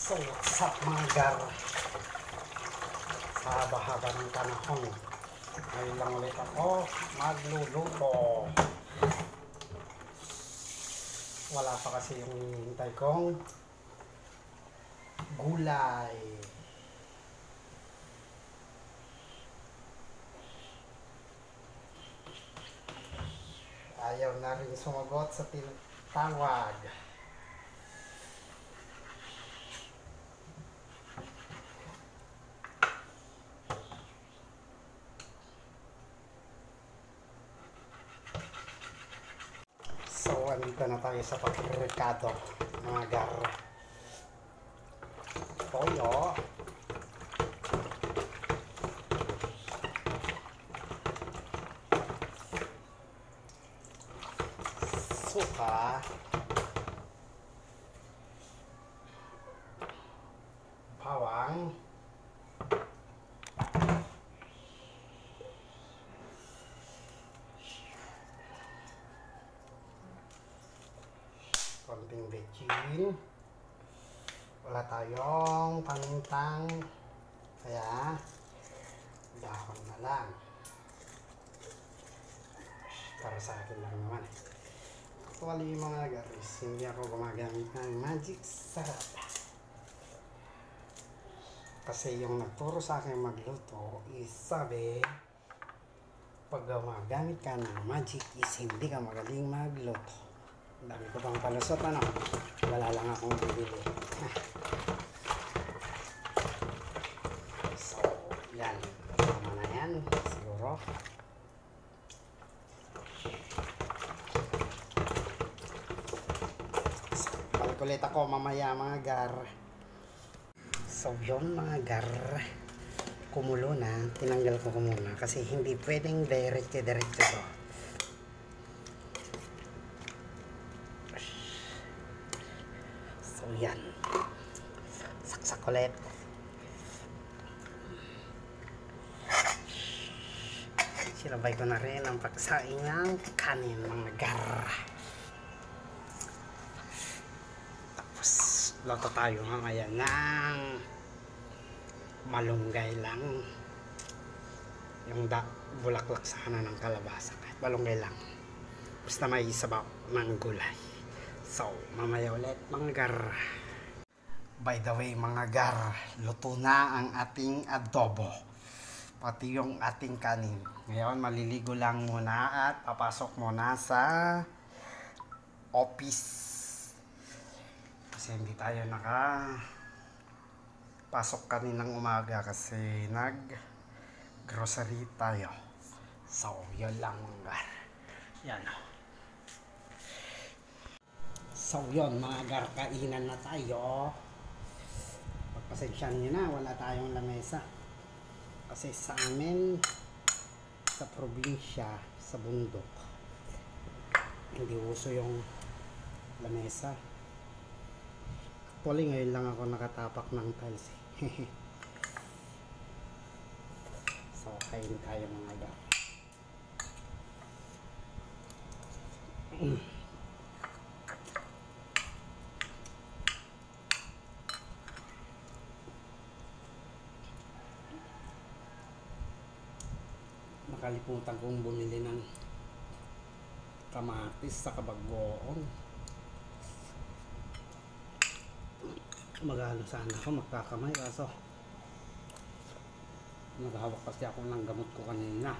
So what's up mga gar? Sa haba-haba ng panahon, ngayon lang ulit ako magluluto. Wala pa kasi yung hinihintay kong gulay. Ayaw na rin sumagot sa tinatawag. So, andito na tayo sa pagrekado, mga gar. Toyo. Suka. Bawang. Konting bechin. Wala tayong panintang, kaya dahon na lang. Para sa akin lang naman. Actually mga guys, hindi ako gumagamit ng magic sarap. Kasi yung nagturo sa akin magluto is sabi, pag gumagamit ka ng magic is hindi ka magaling magluto. Dami ko pang palusot, ano? Wala lang akong bibili. So, yan. Tama na yan. Siguro. So, balik ulit ako mamaya mga gar. So, yun mga gar. Kumulo na. Tinanggal ko muna. Kasi hindi pwedeng diretso to. So, yan. Saksak ulit. Sinabay ko na rin ang pagsaing ng kanin, mga gar. Tapos, luto tayo ngayon ng malunggay lang. Yung bulaklak sana ng kalabasa. Malunggay lang. Basta may sabaw ng gulay. So, mamaya ulit mga gar. By the way mga gar, luto na ang ating adobo. Pati yung ating kanin. Ngayon maliligo lang muna at papasok muna sa office. Kasi hindi tayo pasok kaninang umaga kasi nag-grocery tayo. So, yun lang mga gar. Yan o. So yun mga gar, kainan na tayo. Pagpasensyahan nyo na, wala tayong lamesa. Kasi sa amin, sa probinsya, sa bundok, hindi uso yung lamesa. Actually ngayon lang ako nakatapak ng tiles. So kain tayo mga gar. Nakalimutan kong bumili ng kamatis sa kabagboon. Magano sana ako magkakamay kaso naghawak kasi ako ng gamot ko kanina.